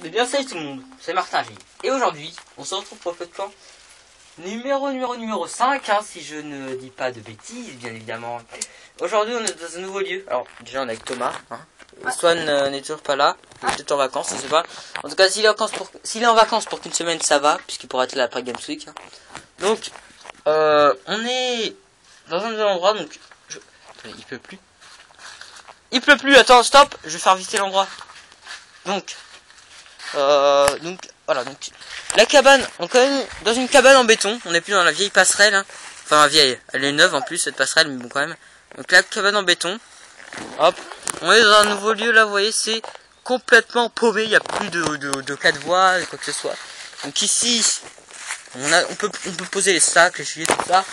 Mais bien salut tout le monde, c'est Martin G. Et aujourd'hui, on se retrouve pour le podcast numéro 5, hein, si je ne dis pas de bêtises, bien évidemment. Aujourd'hui, on est dans un nouveau lieu. Alors, déjà, on est avec Thomas. Hein. Swan n'est toujours pas là. Il est peut-être en vacances, je sais pas. En tout cas, s'il est en vacances pour qu'une semaine, ça va, puisqu'il pourra être là après Games Week. Hein. Donc, on est dans un nouvel endroit, donc... Attendez, il pleut plus. Il pleut plus, attends, stop, je vais faire visiter l'endroit. Donc voilà, donc la cabane, on est quand même dans une cabane en béton, on n'est plus dans la vieille passerelle, hein. Enfin la vieille, elle est neuve en plus cette passerelle, mais bon quand même. Donc la cabane en béton, hop, on est dans un nouveau lieu là, vous voyez, c'est complètement paumé, il n'y a plus de cas de voie, quoi que ce soit. Donc ici, on peut poser les sacs, les chevaliers, tout ça.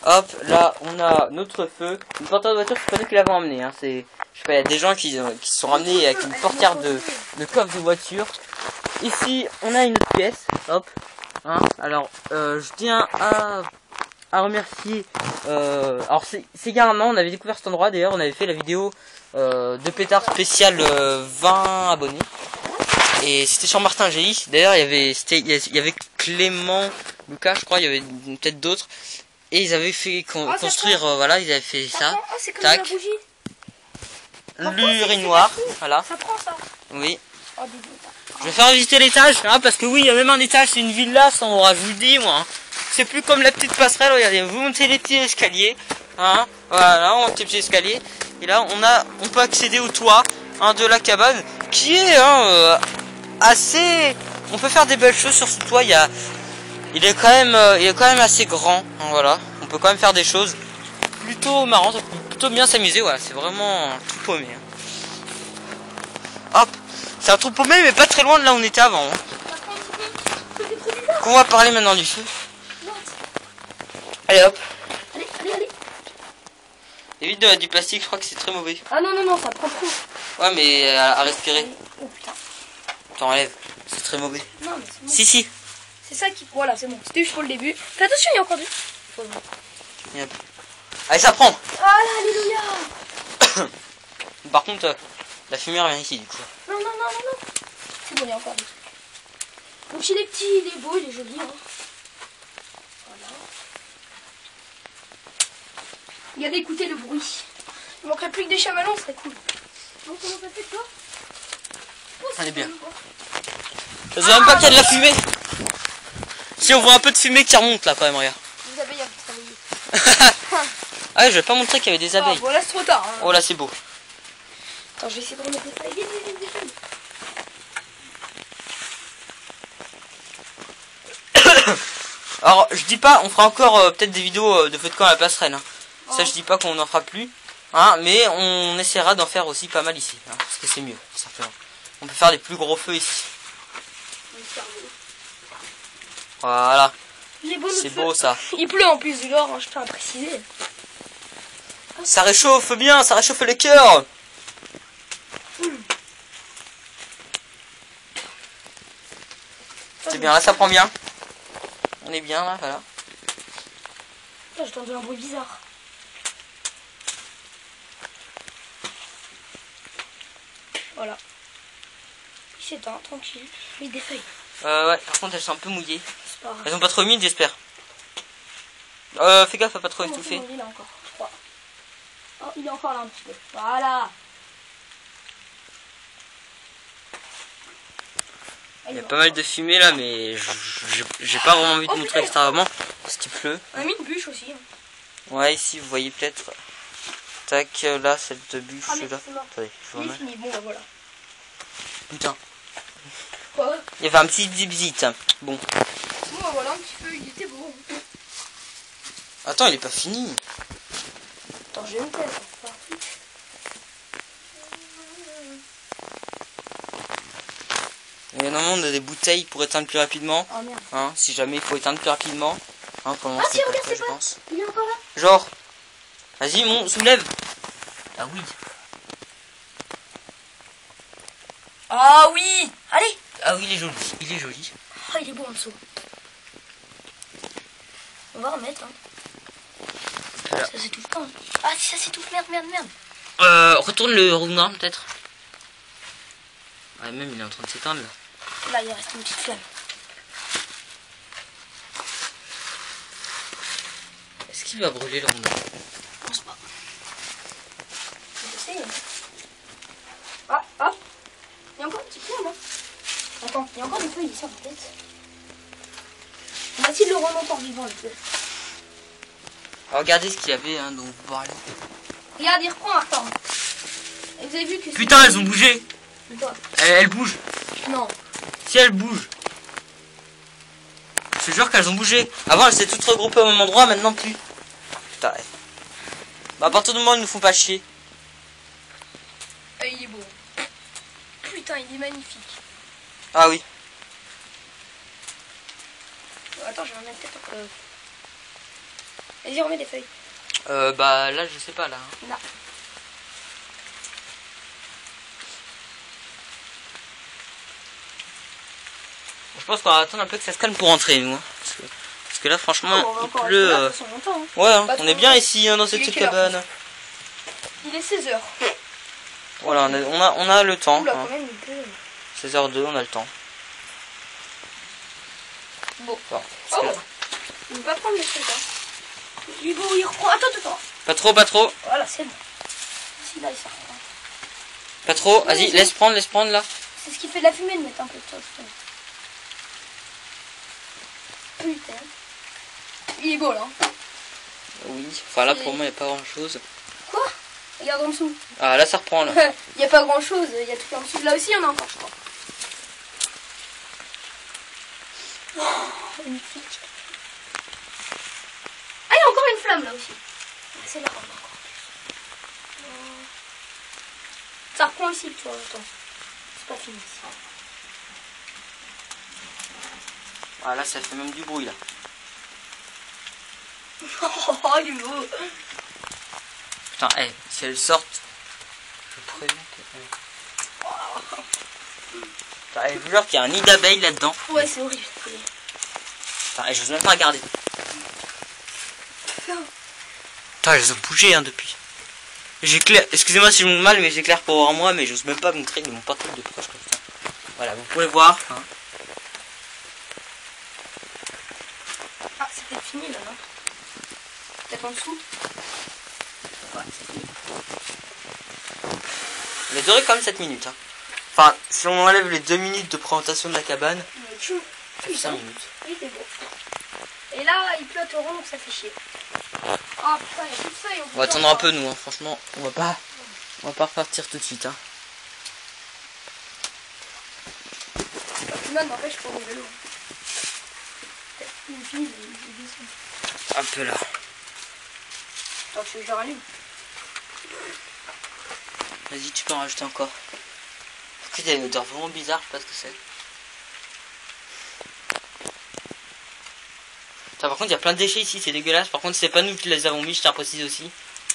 Hop, là on a notre feu, une portière de voiture, c'est pas nous qui l'avons emmené, hein. C'est, je sais pas, il y a des gens qui se sont ramenés avec une portière de coffre de voiture. Ici on a une autre pièce, hop, hein. Alors je tiens à remercier, alors c'est carrément, on avait découvert cet endroit, d'ailleurs on avait fait la vidéo de pétard spécial 20 abonnés. Et c'était sur Martin GI. D'ailleurs il y avait Clément, Lucas je crois, il y avait peut-être d'autres. Et ils avaient fait construire, voilà, ils avaient fait ça. Oh, c'est comme tac. la bougie. L'urinoir, voilà. Ça prend ça. Oui. Oh, Je vais faire visiter l'étage, hein, parce que oui, il y a même un étage, c'est une villa, ça on aura, je vous le dis, moi. Hein. C'est plus comme la petite passerelle, regardez, vous montez les petits escaliers, hein, voilà, on monte les petits escaliers. Et là, on peut accéder au toit, hein, de la cabane, qui est, assez... On peut faire des belles choses sur ce toit, il est quand même assez grand, hein, voilà. On peut quand même faire des choses plutôt marrantes, plutôt bien s'amuser, voilà. C'est vraiment tout paumé. Hein. Hop, c'est un trou paumé, mais pas très loin de là où on était avant. Hein. On va parler maintenant du feu. Allez hop. Allez. Évite de mettre du plastique, je crois que c'est très mauvais. Ah non, ça prend trop. Ouais, mais à respirer. Oh putain. T'enlèves, c'est très mauvais. Non, mais c'est bon. Si. C'est ça qui... Voilà, c'est bon. C'était juste pour le début. Fais attention, il y a encore du... Yep. Allez, ça prend. Ah, alléluia. Par contre, la fumée revient ici, du coup. Non. C'est bon, il y a encore des trucs. Donc il est petit, il est beau, il est joli. Hein. Voilà. Regardez, écoutez le bruit. Il manquerait plus que des chamallows, ce serait cool. Donc comment ça fait toi? Elle est bien. Je sais même pas qu'il y a de la fumée. Si on voit un peu de fumée qui remonte là quand même, regarde. Les abeilles ont travaillé. Ah ouais, je vais pas montrer qu'il y avait des abeilles. Bon là c'est trop tard. Hein. Oh là c'est beau. Attends, je vais essayer de remettre des feuilles. Vite. Alors je dis pas, on fera encore peut-être des vidéos de feu de camp à la passerelle. Hein. Oh. Ça je dis pas qu'on n'en fera plus. Hein, mais on essaiera d'en faire aussi pas mal ici. Hein, parce que c'est mieux, simplement. On peut faire des plus gros feux ici. Voilà. C'est beau ça. Il pleut en plus dehors, hein, je tiens à préciser. Ça réchauffe bien, ça réchauffe les cœurs. C'est bien, là ça prend bien. On est bien là, voilà. J'ai entendu un bruit bizarre. Voilà. Il s'éteint, tranquille. Il y a des feuilles. Ouais, par contre elles sont un peu mouillées. C'est pas grave. Elles sont pas trop humides, j'espère. Fais gaffe à pas trop étouffer. Il est encore, je crois. Oh, il est encore là un petit peu. Voilà. Il y a pas mal de fumée là, mais j'ai pas vraiment envie de montrer extrêmement parce qu'il pleut. On a mis une bûche aussi. Ouais, ici vous voyez peut-être. Tac, là cette bûche Ah, mais là. c'est mort. Attendez, je vous Il est remets. fini, bon bah voilà. Putain, Quoi? il y avait un petit zip-zit. Bon. Bon bah voilà, un petit peu, il était beau. Attends, il est pas fini. Attends, j'ai une tête. Il y a normalement des bouteilles pour éteindre plus rapidement. Oh merde. Hein, si jamais il faut éteindre plus rapidement. Hein, pour le moment, Ah si, c'est pas regarde, ça, c'est je pas. pense. Il est encore là. Genre, vas-y, soulève. Ah oui. Ah oui. Allez. Ah oui, il est joli. Il est joli. Ah, il est beau en dessous. On va remettre. Hein. Voilà. Ça s'étouffe pas. Hein. Ah si, ça s'étouffe. Merde. Retourne le roulement peut-être. Ouais, même il est en train de s'éteindre là. Là, il reste une petite flamme. Est-ce qu'il va brûler le rondin? Je pense pas. J'essaye. Ah, hop. Il y a encore une petite flamme, hein. Attends, il y a encore des feuilles ici en tête. On va essayer de le rendre encore vivant, le feu. Alors, regardez ce qu'il y avait, hein, dont vous parlez. Regarde, il reprend un temps. Et vous avez vu que... Putain, elles ont bougé. Quoi? Elles bougent. Non. Si elles bougent. Je te jure qu'elles ont bougé. Avant, elles s'étaient toutes regroupées au même endroit, maintenant plus. Putain, ouais. Bah, à partir du moment où ils nous font pas chier. Ah, il est beau. Putain, il est magnifique. Ah oui. Attends, je vais remettre peut-être... Vas-y, remets des feuilles. Bah, là, je sais pas, là. Là. Je pense qu'on va attendre un peu que ça se calme pour rentrer, nous. Hein. Parce que là, franchement, on va il encore pleut. rester là, de toute façon, longtemps, hein. Ouais, hein, Pas on trop est bien longtemps. ici, hein, dans cette Il est petite quelle heure, cabane. Il est 16h. Voilà, on a le temps. Oula, Hein. quand même, il pleut. 16h02, on a le temps. Bon. Bon, Oh, parce que- il ne va pas prendre les trucs, hein. Il est beau, il reprend. Attends. Pas trop, pas trop. Voilà, c'est bon. Si, là, il s'en reprend. Pas trop. Vas-y, laisse prendre là. C'est ce qui fait de la fumée de mettre un peu de sauce. Putain. Il est beau, là. Hein. Oui. Enfin, là, pour moi, il n'y a pas grand chose. Quoi? Regarde en dessous. Ah, là, ça reprend, là. Il n'y a pas grand chose. Il y a tout en dessous. Là aussi, il y en a encore, je crois. Oh, magnifique. Ah, il y a encore une flamme, là aussi. Ah, c'est là, on a encore. Ça reprend ici, tu vois, attends. C'est pas fini ici. Ah, là, ça fait même du bruit, là. Oh, il est beau. Putain, si elles sortent, je préviens que... Putain, je vous jure qu'il y a un nid d'abeilles là-dedans. Ouais, c'est horrible. Putain, j'ose même pas regarder. Putain, elles ont bougé, hein, depuis. J'éclaire, excusez-moi si je me mal, mais j'éclaire pour voir moi, mais j'ose même pas montrer mon portable de proche comme ça. Voilà, vous pouvez voir. Hein. Ah, c'est peut-être fini là, non? Peut-être en dessous? Ouais, c'est fini. Il a duré quand même 7 minutes. Hein. Enfin, si on enlève les 2 minutes de présentation de la cabane, ça fait 5 minutes. Il était beau. Et là, il pleut à torrent, donc ça fait chier. Ah putain, il y a plus de feuilles. On va attendre un peu, nous, hein. Franchement, on va pas repartir tout de suite. Hein. Plus mal n'empêche pour le vélo. Il est fini, il descend. Un peu là. Attends, tu veux que je le rallume? Vas-y, tu peux en rajouter encore. Après, il y a une odeur vraiment bizarre, je sais pas ce que c'est. Putain, par contre, il y a plein de déchets ici, c'est dégueulasse. Par contre, c'est pas nous qui les avons mis, je tiens à préciser aussi.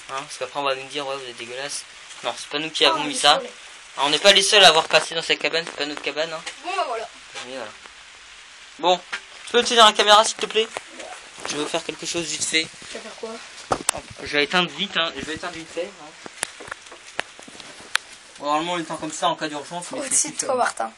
Hein, parce qu'après, on va nous dire, ouais, vous êtes dégueulasse. Non, c'est pas nous qui avons mis ça. Alors, on n'est pas les seuls à avoir passé dans cette cabane, c'est pas notre cabane. Hein. Bon, bah voilà. Mais voilà. Bon, tu peux me tenir la caméra, s'il te plaît? Je veux faire quelque chose vite fait. Tu vas faire quoi? Je vais éteindre vite, hein. Je vais éteindre vite fait. Hein. Bon, normalement, le temps comme ça, en cas d'urgence, Oh, c'est trop, Martin.